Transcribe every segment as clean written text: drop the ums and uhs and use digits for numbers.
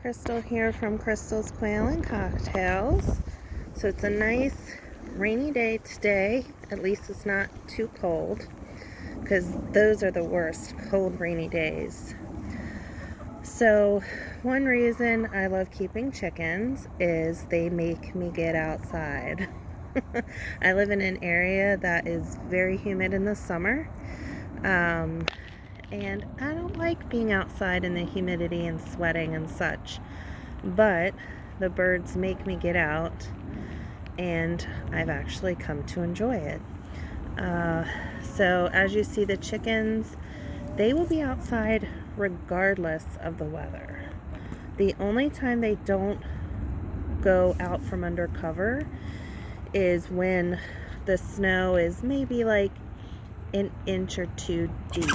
Crystal here from Crystal's Quail and Cocktails. So it's a nice rainy day today. At least it's not too cold, because those are the worst, cold rainy days. So one reason I love keeping chickens is they make me get outside. I live in an area that is very humid in the summer. And I don't like being outside in the humidity and sweating and such, but the birds make me get out, and I've actually come to enjoy it. So as you see, the chickens, they will be outside regardless of the weather. The only time they don't go out from under cover is when the snow is maybe like an inch or two deep.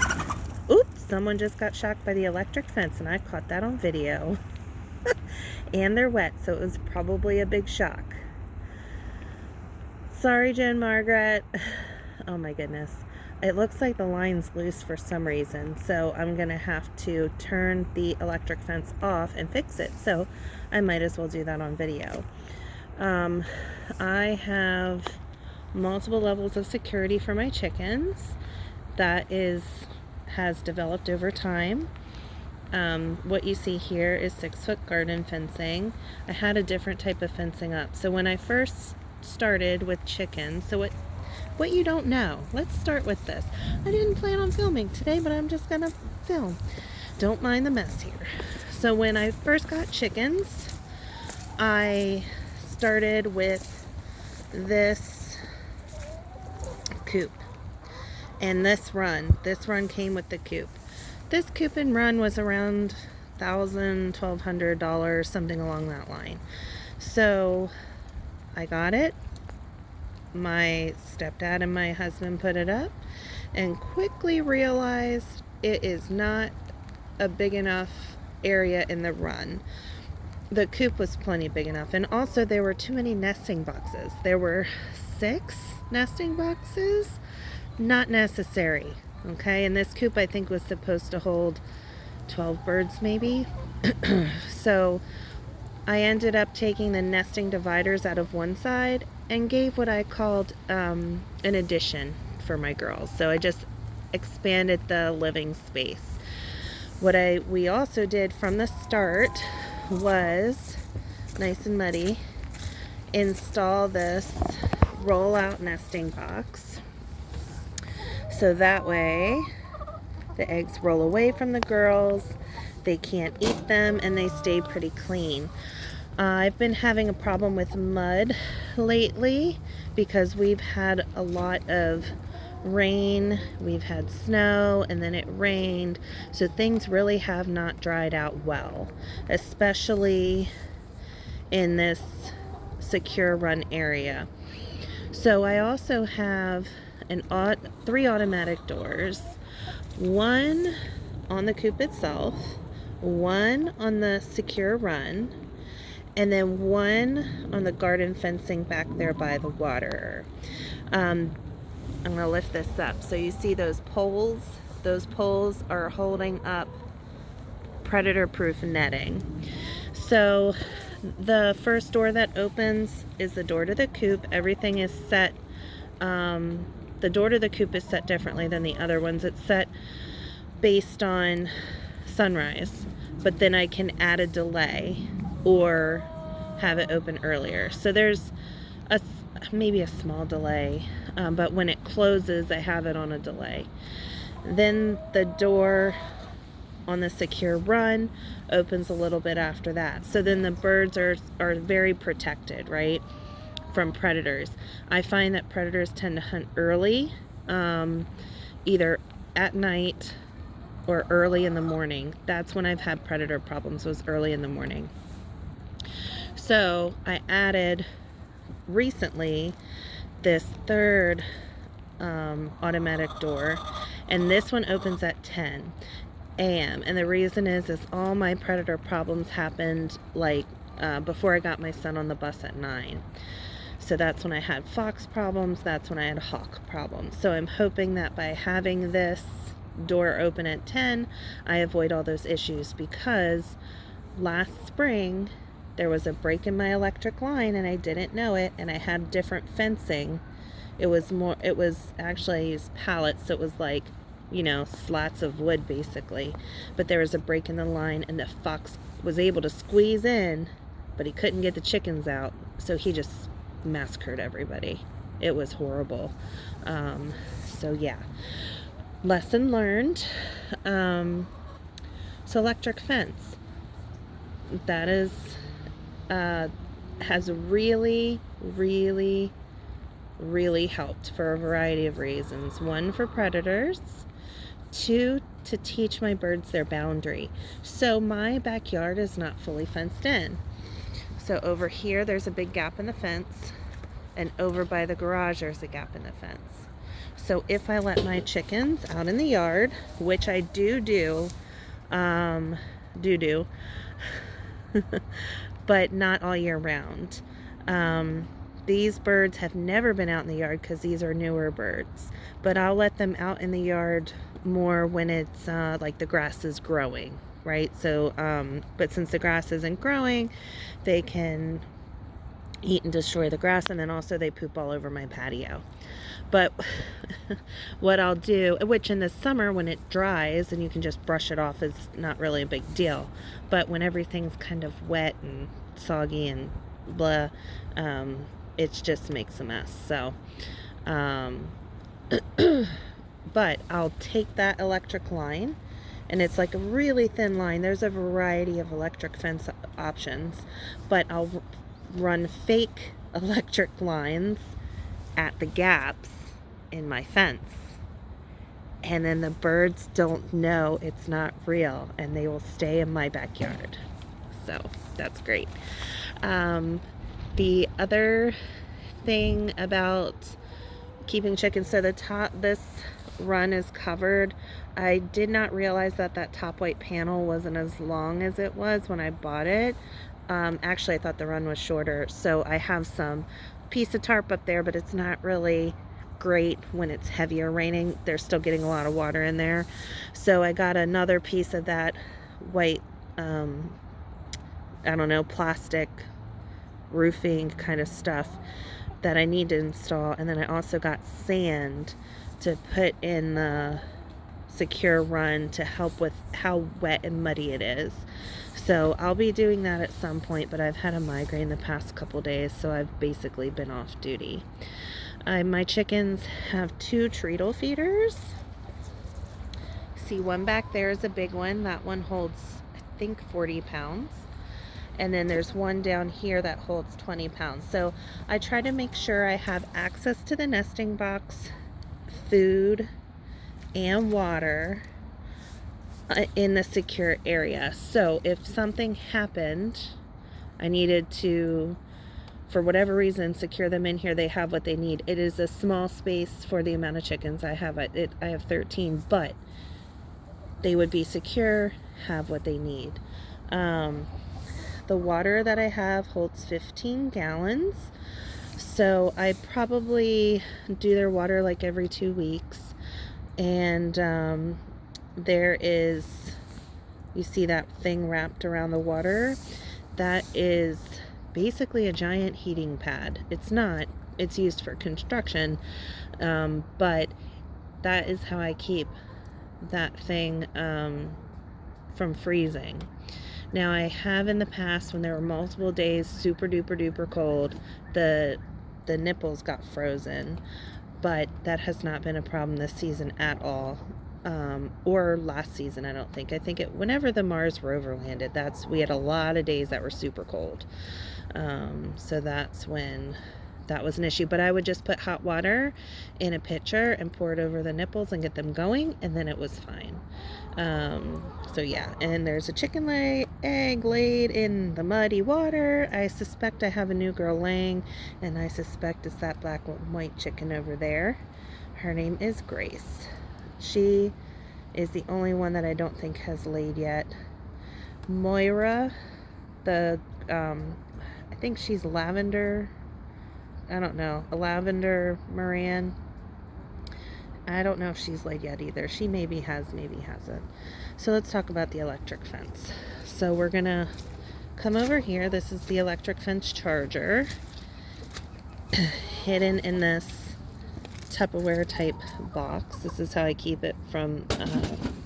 Oops, someone just got shocked by the electric fence, and I caught that on video. And they're wet, so it was probably a big shock. Sorry, Jen Margaret. Oh my goodness. It looks like the line's loose for some reason, so I'm going to have to turn the electric fence off and fix it. So I might as well do that on video. I have multiple levels of security for my chickens. That has developed over time. What you see here is 6-foot garden fencing. I had a different type of fencing up. So when I first started with chickens, so what you don't know, let's start with this. I didn't plan on filming today, but I'm just gonna film. Don't mind the mess here. So when I first got chickens, I started with this coop. And this run came with the coop. This coop and run was around $1,000, $1,200, something along that line. So I got it. My stepdad and my husband put it up and quickly realized it is not a big enough area in the run. The coop was plenty big enough, and also there were too many nesting boxes. There were 6 nesting boxes. Not necessary, okay? And this coop, I think, was supposed to hold 12 birds maybe. So I ended up taking the nesting dividers out of one side and gave what I called an addition for my girls. So I just expanded the living space. What we also did from the start was, nice and muddy, install this roll-out nesting box. So that way the eggs roll away from the girls, they can't eat them, and they stay pretty clean. I've been having a problem with mud lately because we've had a lot of rain, we've had snow, and then it rained, so things really have not dried out well, especially in this secure run area. So I also have 3 automatic doors, one on the coop itself, one on the secure run, and then one on the garden fencing back there by the water. I'm going to lift this up. So you see those poles? Those poles are holding up predator-proof netting. So the first door that opens is the door to the coop. Everything is set. The door to the coop is set differently than the other ones. It's set based on sunrise, but then I can add a delay or have it open earlier. So there's maybe a small delay, but when it closes, I have it on a delay. Then the door on the secure run opens a little bit after that. So then the birds are very protected, right, from predators. I find that predators tend to hunt early, either at night or early in the morning. That's when I've had predator problems, was early in the morning. So I added recently this 3rd automatic door, and this one opens at 10 a.m. And the reason is all my predator problems happened like before I got my son on the bus at 9. So that's when I had fox problems, that's when I had hawk problems. So I'm hoping that by having this door open at 10, I avoid all those issues, because last spring there was a break in my electric line and I didn't know it, and I had different fencing. It was actually, I used pallets, so it was like, slats of wood basically. But there was a break in the line and the fox was able to squeeze in, but he couldn't get the chickens out, so he just massacred everybody. It was horrible. So yeah, lesson learned. So electric fence, that is has really helped for a variety of reasons. One, for predators. Two, to teach my birds their boundary. So my backyard is not fully fenced in. So over here there's a big gap in the fence, and over by the garage there's a gap in the fence. So if I let my chickens out in the yard, which I do, but not all year round. These birds have never been out in the yard because these are newer birds, but I'll let them out in the yard more when it's like the grass is growing, right? So, but since the grass isn't growing, they can eat and destroy the grass, and then also they poop all over my patio. But what I'll do, which in the summer when it dries and you can just brush it off, is not really a big deal. But when everything's kind of wet and soggy and blah, it just makes a mess. So, but I'll take that electric line, and it's like a really thin line. There's a variety of electric fence options, but I'll run fake electric lines at the gaps in my fence, and then the birds don't know it's not real, and they will stay in my backyard. So that's great. The other thing about keeping chickens, so this run is covered. I did not realize that top white panel wasn't as long as it was when I bought it. Actually, I thought the run was shorter. So I have some piece of tarp up there, but it's not really great when it's heavier raining. They're still getting a lot of water in there. So I got another piece of that white, I don't know, plastic roofing kind of stuff that I need to install. And then I also got sand to put in the secure run to help with how wet and muddy it is. So I'll be doing that at some point, but I've had a migraine the past couple days, so I've basically been off duty. My chickens have 2 treacle feeders. See, one back there is a big one. That one holds, I think, 40 pounds. And then there's one down here that holds 20 pounds. So I try to make sure I have access to the nesting box, food, and water in the secure area. So if something happened, I needed to, for whatever reason, secure them in here, they have what they need. It is a small space for the amount of chickens I have. I have 13, but they would be secure, have what they need. The water that I have holds 15 gallons. So I probably do their water like every 2 weeks. And there is, you see that thing wrapped around the water? That is basically a giant heating pad. It's not, it's used for construction, but that is how I keep that thing from freezing. Now, I have in the past, when there were multiple days super duper cold, the nipples got frozen, but that has not been a problem this season at all, or last season. I don't think. I think whenever the Mars rover landed, we had a lot of days that were super cold, so that's when that was an issue. But I would just put hot water in a pitcher and pour it over the nipples and get them going, and then it was fine. So yeah, and there's a chicken egg laid in the muddy water. I suspect I have a new girl laying, and I suspect it's that black and white chicken over there. Her name is Grace. She is the only one that I don't think has laid yet. Moira, I think she's lavender. I don't know, a lavender Moran. I don't know if she's laid yet either. She maybe has, maybe hasn't. So let's talk about the electric fence. So we're gonna come over here. This is the electric fence charger hidden in this Tupperware type box. This is how I keep it from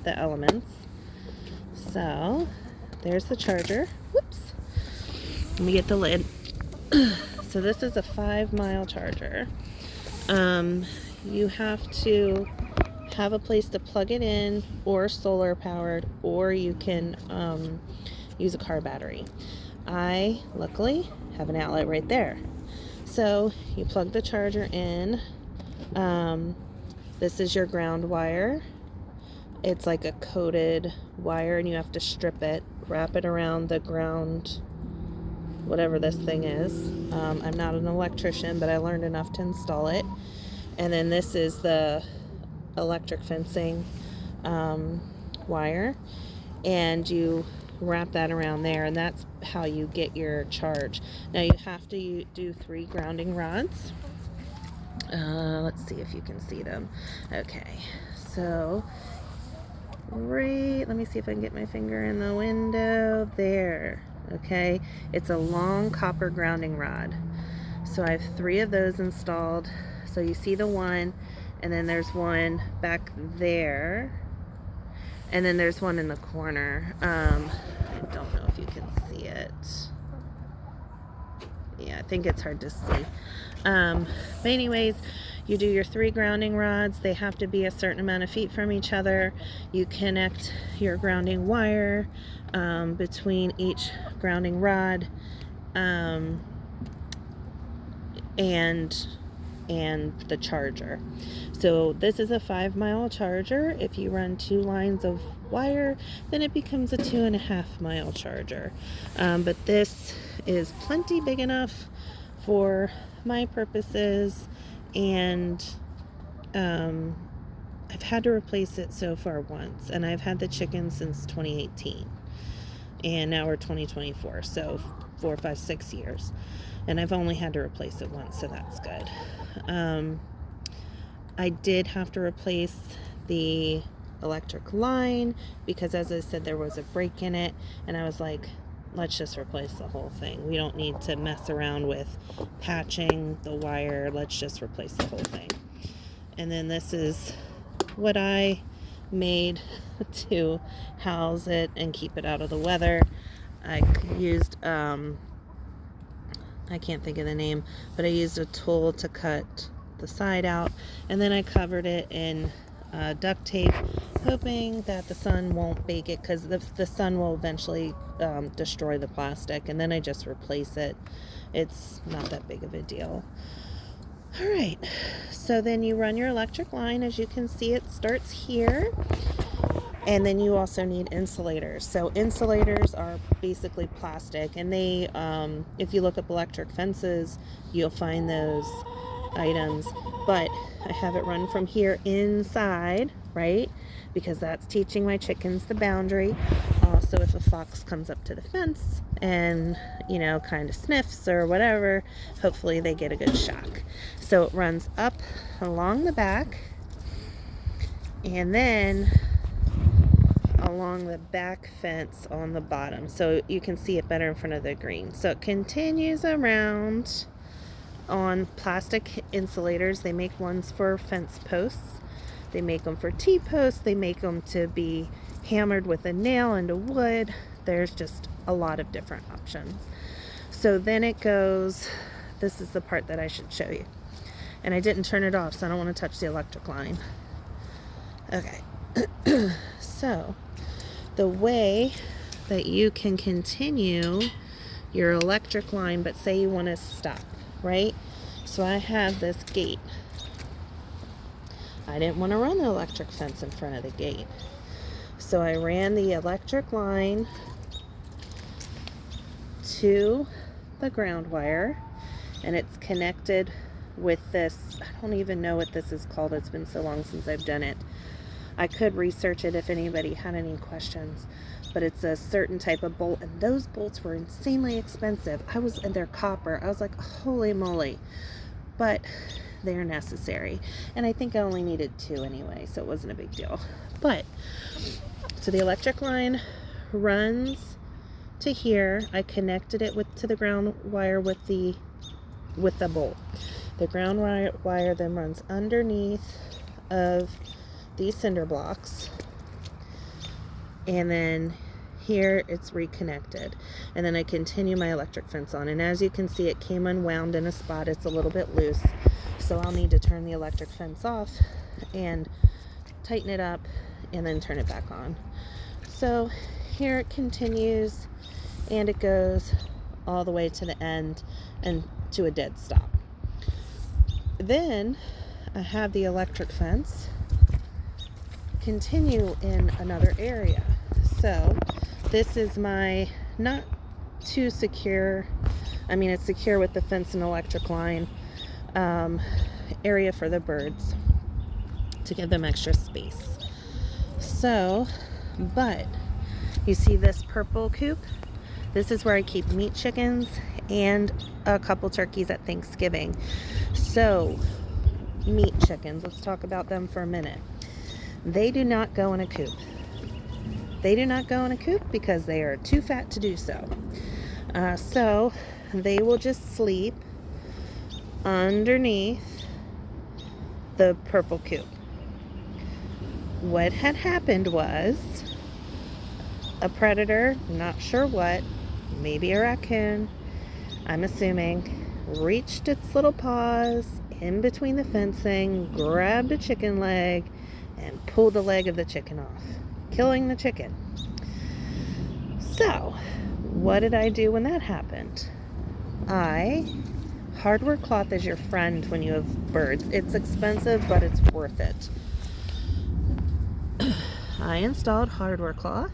the elements. So there's the charger. Whoops. Let me get the lid. So this is a 5-mile charger. You have to have a place to plug it in, or solar powered, or you can use a car battery. I luckily have an outlet right there. So you plug the charger in. This is your ground wire. It's like a coated wire, and you have to strip it, wrap it around the ground, whatever this thing is. I'm not an electrician, but I learned enough to install it. And then this is the electric fencing wire, and you wrap that around there, and that's how you get your charge. Now you have to do 3 grounding rods. Let's see if you can see them. Okay, so let me see if I can get my finger in the window there. Okay, it's a long copper grounding rod. So I have 3 of those installed. So you see the one, and then there's one back there, and then there's one in the corner. I don't know if you can see it. Yeah, I think it's hard to see. But anyways, you do your 3 grounding rods. They have to be a certain amount of feet from each other. You connect your grounding wire between each grounding rod and the charger. So this is a 5-mile charger. If you run 2 lines of wire, then it becomes a 2.5-mile charger. But this is plenty big enough for my purposes, and I've had to replace it so far once, and I've had the chicken since 2018, and now we're 2024, so 4, 5, 6 years, and I've only had to replace it once, so that's good. I did have to replace the electric line because, as I said, there was a break in it, and I was like, let's just replace the whole thing. We don't need to mess around with patching the wire. Let's just replace the whole thing. And then this is what I made to house it and keep it out of the weather. I used I can't think of the name, but I used a tool to cut the side out, and then I covered it in duct tape, hoping that the sun won't bake it, because the sun will eventually destroy the plastic, and then I just replace it. It's not that big of a deal. All right, so then you run your electric line. As you can see, it starts here, and then you also need insulators. So insulators are basically plastic, and they if you look up electric fences, you'll find those items, but I have it run from here inside, right? Because that's teaching my chickens the boundary. Also, if a fox comes up to the fence and, you know, kind of sniffs or whatever, hopefully they get a good shock. So it runs up along the back, and then along the back fence on the bottom, so you can see it better in front of the green. So it continues around on plastic insulators. They make ones for fence posts, they make them for T-posts, they make them to be hammered with a nail into wood. There's just a lot of different options. So then it goes, this is the part that I should show you, and I didn't turn it off, so I don't want to touch the electric line. Okay. So the way that you can continue your electric line, but say you want to stop, right? So I have this gate. I didn't want to run the electric fence in front of the gate, so I ran the electric line to the ground wire, and it's connected with this, I don't even know what this is called, it's been so long since I've done it. I could research it if anybody had any questions, but it's a certain type of bolt, and those bolts were insanely expensive. And they're copper. I was like, holy moly, but they're necessary. And I think I only needed 2 anyway, so it wasn't a big deal. But so the electric line runs to here. I connected it to the ground wire with the bolt. The ground wire then runs underneath of these cinder blocks, and then here it's reconnected, and then I continue my electric fence on. And as you can see, it came unwound in a spot. It's a little bit loose, so I'll need to turn the electric fence off and tighten it up and then turn it back on. So here it continues, and it goes all the way to the end and to a dead stop. Then I have the electric fence continue in another area. So this is my not too secure, I mean it's secure with the fence and electric line, area for the birds to give them extra space. So, but you see this purple coop? This is where I keep meat chickens and a couple turkeys at Thanksgiving. So, meat chickens, let's talk about them for a minute. They do not go in a coop. They do not go in a coop because they are too fat to do so. So, they will just sleep underneath the purple coop. What had happened was a predator, not sure what, maybe a raccoon, I'm assuming, reached its little paws in between the fencing, grabbed a chicken leg, and pulled the leg of the chicken off, killing the chicken. So, what did I do when that happened? Hardware cloth is your friend when you have birds. It's expensive, but it's worth it. I installed hardware cloth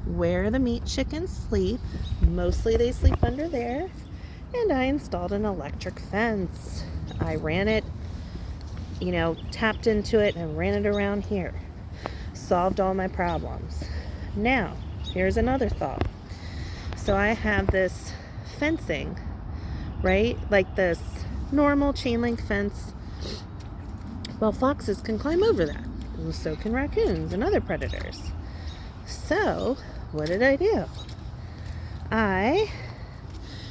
where the meat chickens sleep. Mostly they sleep under there. And I installed an electric fence. I ran it, tapped into it and ran it around here. Solved all my problems. Now, here's another thought. So I have this fencing, right? Like this normal chain link fence. Well, foxes can climb over that. And so can raccoons and other predators. So, what did I do?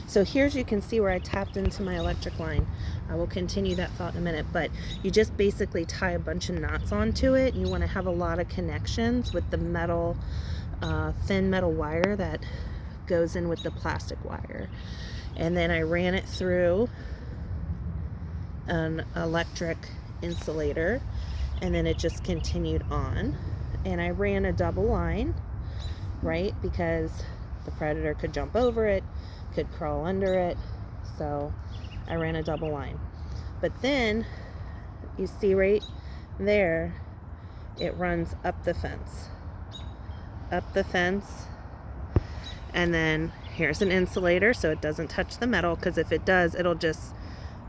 So here's, you can see where I tapped into my electric line. I will continue that thought in a minute, but you just basically tie a bunch of knots onto it. You want to have a lot of connections with the metal, thin metal wire that goes in with the plastic wire. And then I ran it through an electric insulator, and then it just continued on. And I ran a double line, right? Because the predator could jump over it, could crawl under it. So I ran a double line. But then you see right there, it runs up the fence. And then here's an insulator so it doesn't touch the metal, because if it does,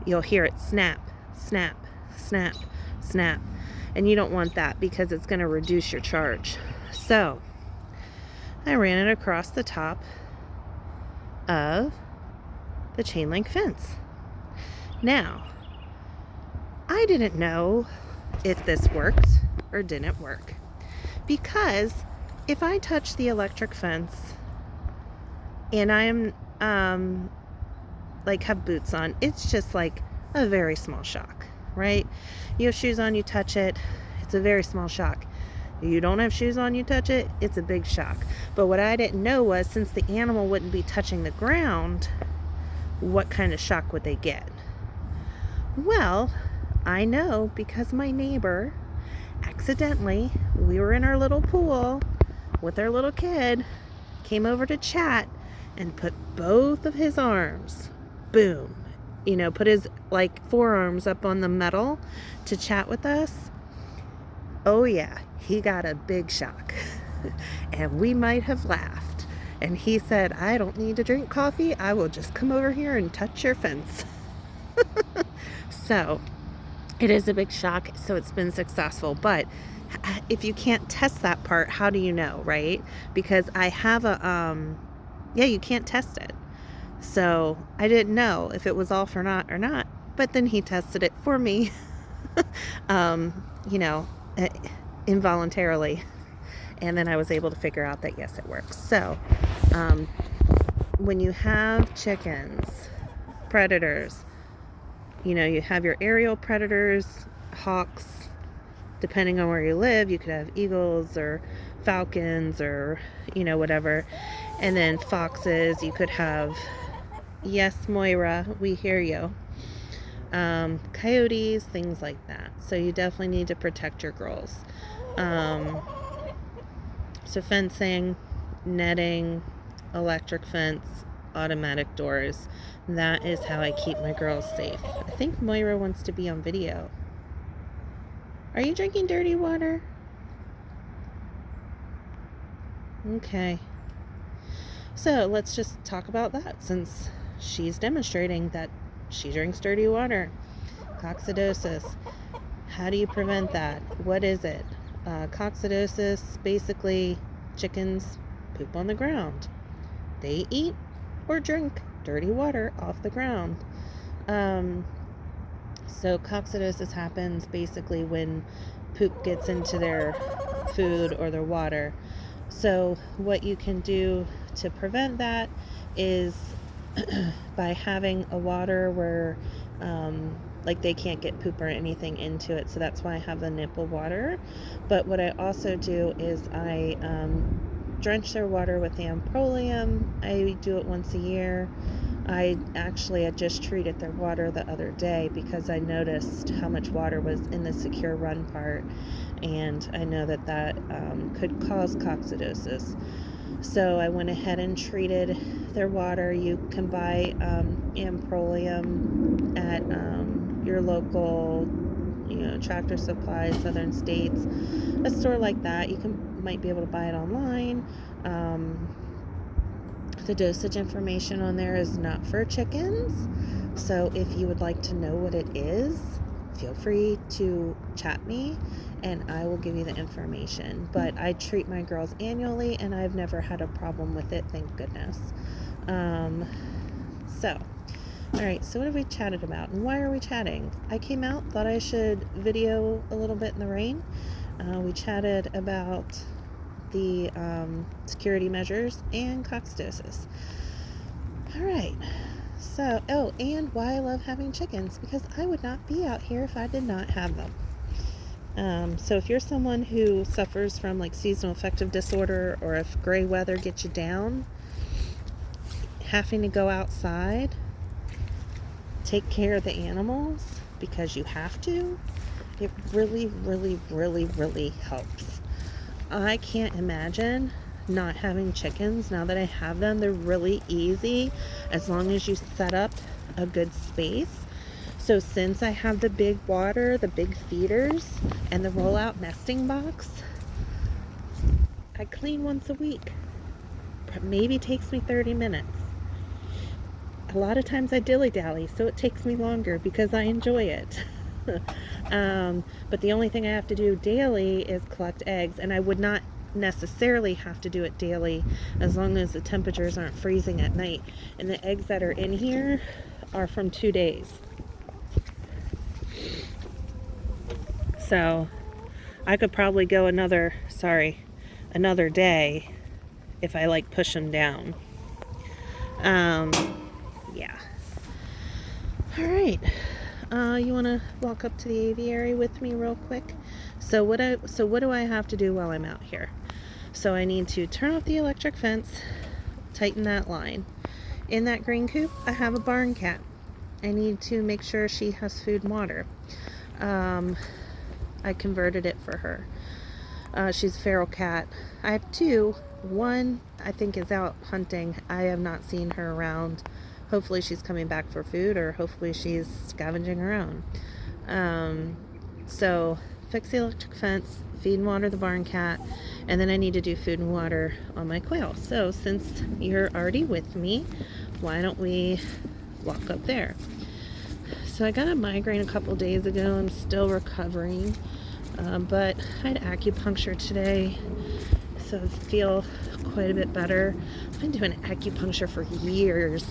you'll hear it snap, snap, snap, snap. And you don't want that because it's going to reduce your charge. So I ran it across the top of the chain link fence. Now, I didn't know if this worked or didn't work, because if I touch the electric fence and I am have boots on, it's just like a very small shock, right? You have shoes on, you touch it, it's a very small shock. You don't have shoes on, you touch it, it's a big shock. But what I didn't know was, since the animal wouldn't be touching the ground, what kind of shock would they get? Well, I know because my neighbor, accidentally, we were in our little pool with our little kid, came over to chat and put both of his arms, boom, put his forearms up on the metal to chat with us. Oh yeah, he got a big shock. And we might have laughed. And he said, I don't need to drink coffee. I will just come over here and touch your fence. So it is a big shock. So it's been successful. But if you can't test that part, how do you know, right? Because I have you can't test it. So I didn't know if it was off or not. But then he tested it for me, involuntarily. And then I was able to figure out that yes, it works. So Um, when you have chickens, predators, you have your aerial predators, hawks, depending on where you live, you could have eagles or falcons or, whatever. And then foxes, you could have, yes, Moira, we hear you. Coyotes, things like that. So you definitely need to protect your girls. So fencing, netting, electric fence, automatic doors. That is how I keep my girls safe. I think Moira wants to be on video. Are you drinking dirty water? Okay. So let's just talk about that, since she's demonstrating that she drinks dirty water. Coccidosis. How do you prevent that? What is it? Coccidosis, basically chickens poop on the ground. They eat or drink dirty water off the ground. So coccidosis happens basically when poop gets into their food or their water. So what you can do to prevent that is by having a water where like they can't get poop or anything into it. So that's why I have the nipple water. But what I also do is I drench their water with Amprolium. I do it once a year. I had just treated their water the other day because I noticed how much water was in the secure run part, and I know that could cause coccidosis. So I went ahead and treated their water. You can buy Amprolium at your local, Tractor Supply, Southern States, a store like that. You might be able to buy it online. The dosage information on there is not for chickens, so if you would like to know what it is, feel free to chat me and I will give you the information. But I treat my girls annually and I've never had a problem with it, thank goodness. Alright, so what have we chatted about and why are we chatting? I came out, thought I should video a little bit in the rain. We chatted about the security measures and coccidosis. Alright, so, and why I love having chickens, because I would not be out here if I did not have them. So if you're someone who suffers from like seasonal affective disorder, or if gray weather gets you down, having to go outside, take care of the animals because you have to, it really, really, really, really helps. I can't imagine not having chickens now that I have them. They're really easy as long as you set up a good space. So since I have the big water, the big feeders, and the roll-out nesting box, I clean once a week. Maybe takes me 30 minutes. A lot of times I dilly-dally, so it takes me longer because I enjoy it. But the only thing I have to do daily is collect eggs, and I would not necessarily have to do it daily as long as the temperatures aren't freezing at night. And the eggs that are in here are from 2 days. So I could probably go another day if I like push them down. Yeah. All right. You want to walk up to the aviary with me real quick? So what do I have to do while I'm out here? So I need to turn off the electric fence, tighten that line. In that green coop, I have a barn cat. I need to make sure she has food and water. I converted it for her. She's a feral cat. I have two. One, I think, is out hunting. I have not seen her around. Hopefully she's coming back for food, or hopefully she's scavenging around. So fix the electric fence, feed and water the barn cat, and then I need to do food and water on my quail. So since you're already with me, why don't we walk up there? So I got a migraine a couple days ago. I'm still recovering, but I had acupuncture today, so I feel quite a bit better. I've been doing acupuncture for years.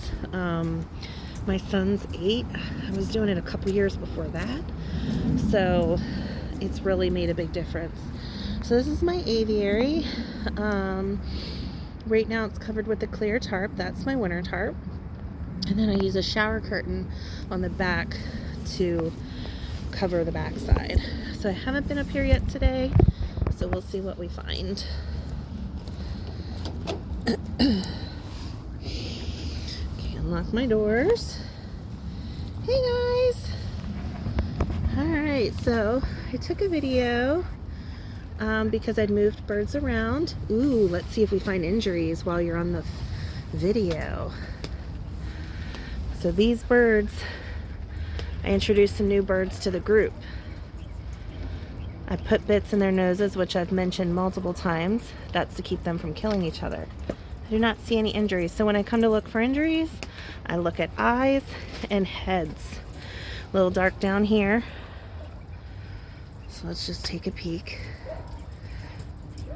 My son's 8. I was doing it a couple years before that, so it's really made a big difference. So this is my aviary. Right now it's covered with a clear tarp. That's my winter tarp. And then I use a shower curtain on the back to cover the backside. So I haven't been up here yet today, so we'll see what we find. Okay, unlock my doors. Hey guys! Alright, so I took a video because I'd moved birds around. Ooh, let's see if we find injuries while you're on the video. So these birds, I introduced some new birds to the group. I put bits in their noses, which I've mentioned multiple times. That's to keep them from killing each other. I do not see any injuries. So when I come to look for injuries, I look at eyes and heads. A little dark down here. So let's just take a peek.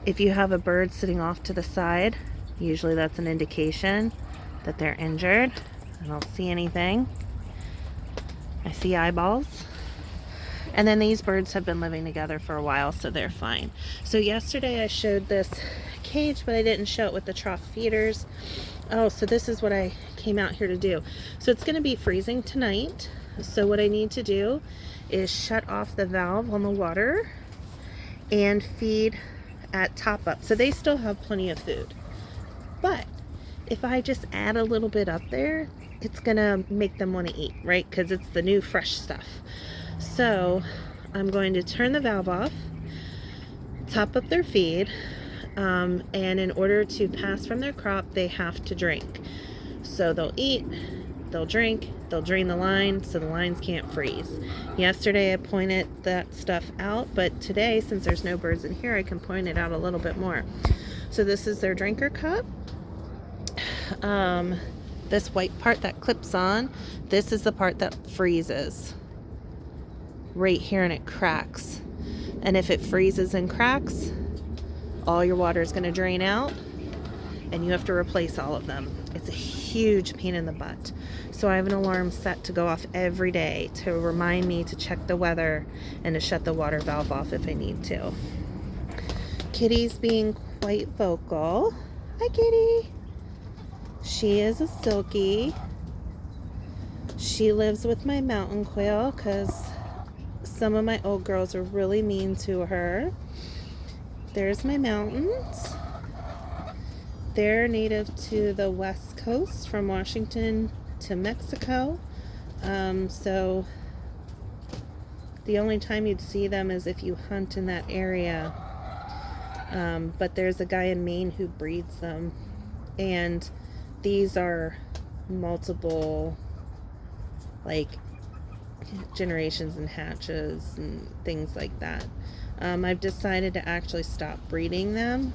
If you have a bird sitting off to the side, usually that's an indication that they're injured. I don't see anything. I see eyeballs. And then these birds have been living together for a while, so they're fine. So yesterday I showed this cage, but I didn't show it with the trough feeders. Oh, so this is what I came out here to do. So it's going to be freezing tonight. So what I need to do is shut off the valve on the water and feed at top up. So they still have plenty of food. But if I just add a little bit up there, it's gonna make them want to eat, right? Because it's the new fresh stuff. So I'm going to turn the valve off, top up their feed, and in order to pass from their crop, they have to drink. So they'll eat, they'll drink, they'll drain the line so the lines can't freeze. Yesterday I pointed that stuff out, but today, since there's no birds in here, I can point it out a little bit more. So this is their drinker cup. This white part that clips on, this is the part that freezes right here, and it cracks. And if it freezes and cracks, all your water is going to drain out and you have to replace all of them. It's a huge pain in the butt. So I have an alarm set to go off every day to remind me to check the weather and to shut the water valve off if I need to. Kitty's being quite vocal. Hi, Kitty. She is a silky. She lives with my mountain quail because some of my old girls are really mean to her. There's my mountains. They're native to the West Coast from Washington to Mexico. So the only time you'd see them is if you hunt in that area. But there's a guy in Maine who breeds them. And these are multiple, like, generations and hatches and things like that. I've decided to actually stop breeding them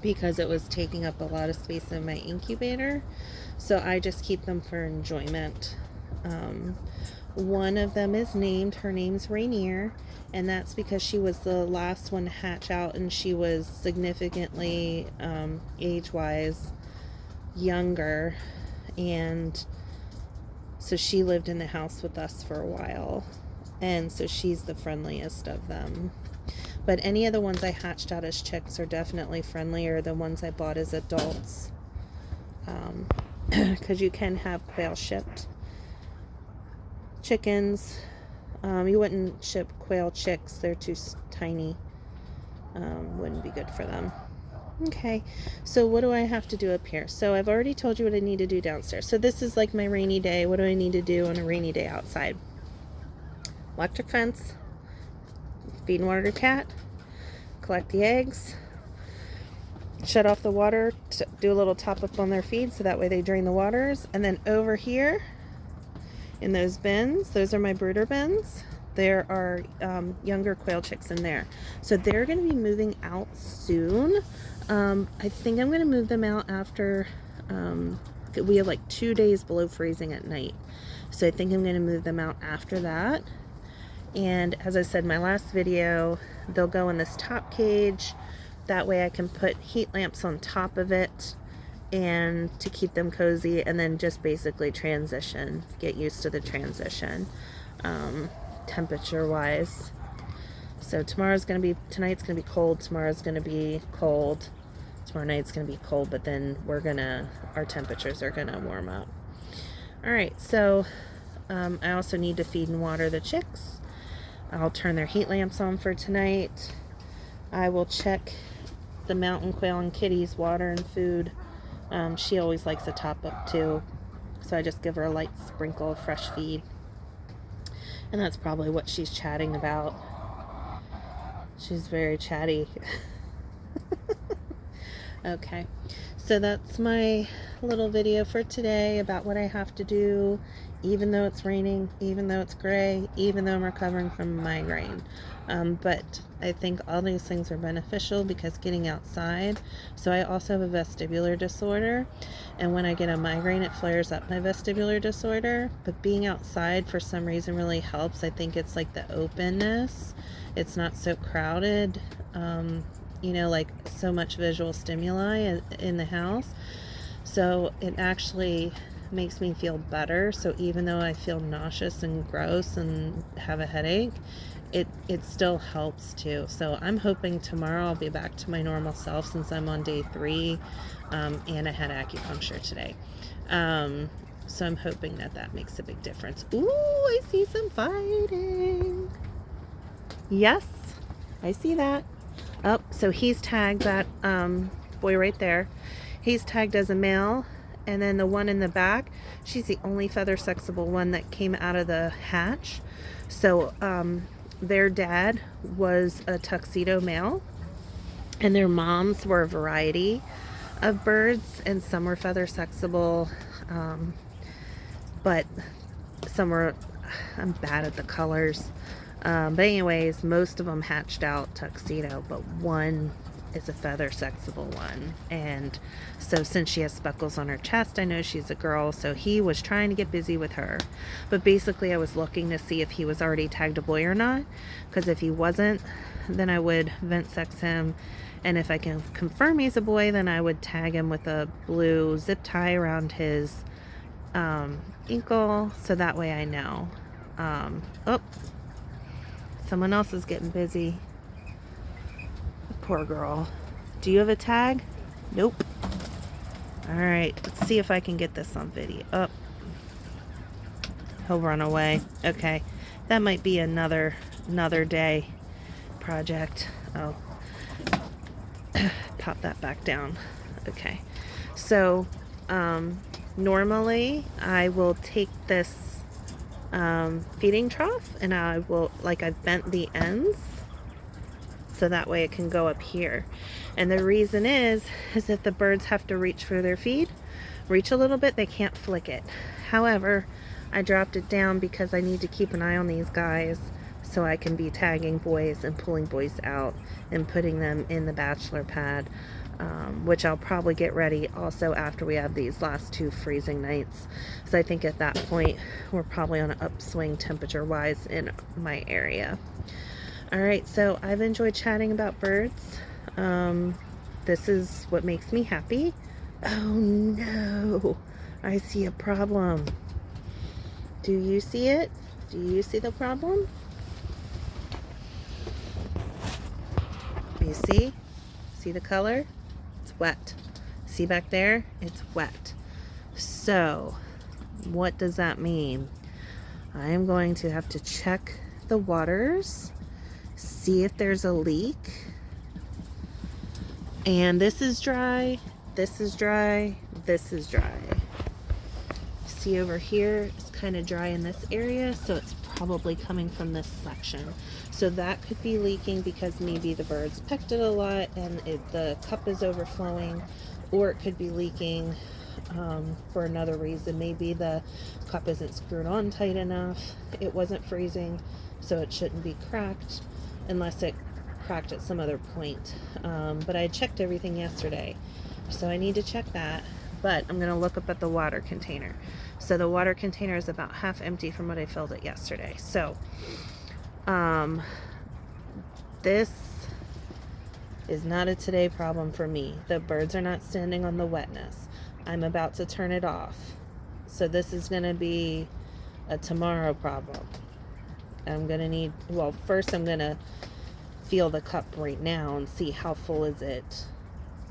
because it was taking up a lot of space in my incubator. So I just keep them for enjoyment. One of them is named, her name's Rainier, and that's because she was the last one to hatch out, and she was significantly age-wise younger, and so she lived in the house with us for a while, and so she's the friendliest of them. But any of the ones I hatched out as chicks are definitely friendlier than ones I bought as adults, because you can have quail shipped chickens. You wouldn't ship quail chicks, they're too tiny. Wouldn't be good for them. Okay, so what do I have to do up here? So I've already told you what I need to do downstairs. So this is like my rainy day. What do I need to do on a rainy day outside? Electric fence, feed and water the cat, collect the eggs, shut off the water, do a little top up on their feed so that way they drain the waters. And then over here in those bins, those are my brooder bins. There are younger quail chicks in there. So they're going to be moving out soon. I think I'm going to move them out after we have like 2 days below freezing at night. So I think I'm going to move them out after that. And as I said in my last video, they'll go in this top cage. That way I can put heat lamps on top of it and to keep them cozy, and then just basically transition, get used to the transition temperature wise. So tonight's gonna be cold, tomorrow's gonna be cold, Tomorrow night it's going to be cold, but then our temperatures are going to warm up. All right, so I also need to feed and water the chicks. I'll turn their heat lamps on for tonight. I will check the mountain quail and kitty's water and food. She always likes a top up too, so I just give her a light sprinkle of fresh feed. And that's probably what she's chatting about. She's very chatty. Okay, so that's my little video for today about what I have to do, even though it's raining, even though it's gray, even though I'm recovering from a migraine. But I think all these things are beneficial because getting outside. So I also have a vestibular disorder, and when I get a migraine, it flares up my vestibular disorder. But being outside for some reason really helps. I think it's like the openness. It's not so crowded. Like so much visual stimuli in the house. So it actually makes me feel better. So even though I feel nauseous and gross and have a headache, it still helps too. So I'm hoping tomorrow I'll be back to my normal self since I'm on day 3, and I had acupuncture today. So I'm hoping that makes a big difference. Ooh, I see some fighting. Yes, I see that. Oh, so he's tagged, that boy right there. He's tagged as a male. And then the one in the back, she's the only feather sexable one that came out of the hatch. So their dad was a tuxedo male, and their moms were a variety of birds, and some were feather sexable, but some were, I'm bad at the colors. But anyways, most of them hatched out tuxedo, but one is a feather sexable one. And so since she has speckles on her chest, I know she's a girl, so he was trying to get busy with her. But basically I was looking to see if he was already tagged a boy or not, because if he wasn't, then I would vent sex him, and if I can confirm he's a boy, then I would tag him with a blue zip tie around his ankle, so that way I know. Oh, someone else is getting busy. Poor girl. Do you have a tag? Nope. Alright, let's see if I can get this on video. Oh, he'll run away. Okay, that might be another day project. Oh, pop that back down. Okay, so normally I will take this feeding trough, and I will, I've bent the ends so that way it can go up here. And the reason is if the birds have to reach for their feed, reach a little bit, they can't flick it. However, I dropped it down because I need to keep an eye on these guys so I can be tagging boys and pulling boys out and putting them in the bachelor pad, which I'll probably get ready also after we have these last 2 freezing nights. So I think at that point we're probably on an upswing temperature wise in my area. Alright, so I've enjoyed chatting about birds. This is what makes me happy. Oh no, I see a problem. Do you see it? Do you see the problem? You see? See the color? It's wet. See back there? It's wet. So, what does that mean? I am going to have to check the waters, see if there's a leak. And this is dry, this is dry, this is dry. See over here, it's kind of dry in this area, so it's probably coming from this section. So that could be leaking because maybe the birds pecked it a lot and the cup is overflowing, or it could be leaking for another reason. Maybe the cup isn't screwed on tight enough, it wasn't freezing, so it shouldn't be cracked unless it cracked at some other point. But I checked everything yesterday, so I need to check that. But I'm going to look up at the water container. So the water container is about half empty from what I filled it yesterday. So this is not a today problem for me. The birds are not standing on the wetness. I'm about to turn it off. So this is going to be a tomorrow problem. I'm going to need, first I'm going to feel the cup right now and see how full is it.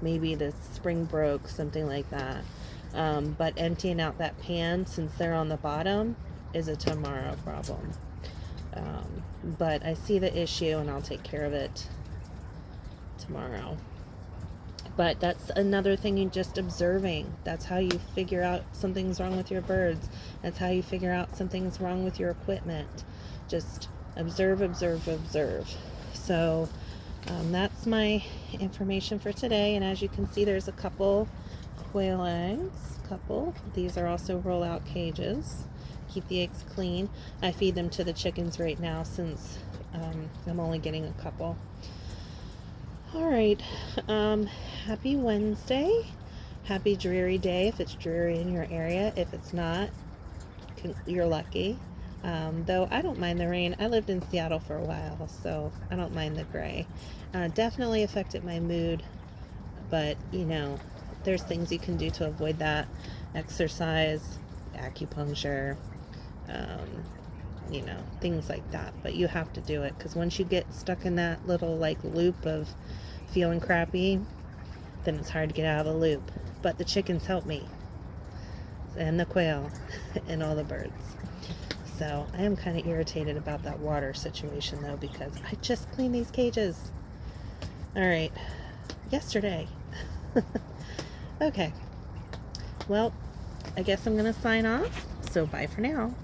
maybe the spring broke, something like that. But emptying out that pan, since they're on the bottom, is a tomorrow problem. But I see the issue and I'll take care of it tomorrow. But that's another thing, you just observing. That's how you figure out something's wrong with your birds. That's how you figure out something's wrong with your equipment. Just observe, observe, observe. So that's my information for today. And as you can see, there's a couple quail eggs. These are also roll-out cages. Keep the eggs clean. I feed them to the chickens right now since I'm only getting a couple. All right, happy Wednesday. Happy dreary day if it's dreary in your area. If it's not, you're lucky. Though I don't mind the rain. I lived in Seattle for a while, so I don't mind the gray. Definitely affected my mood, but you know, there's things you can do to avoid that. Exercise, acupuncture, you know, things like that. But you have to do it, because once you get stuck in that little like loop of feeling crappy, then it's hard to get out of the loop. But the chickens help me, and the quail, and all the birds. So I am kind of irritated about that water situation though, because I just cleaned these cages. All right, yesterday. Okay, well, I guess I'm gonna sign off. So bye for now.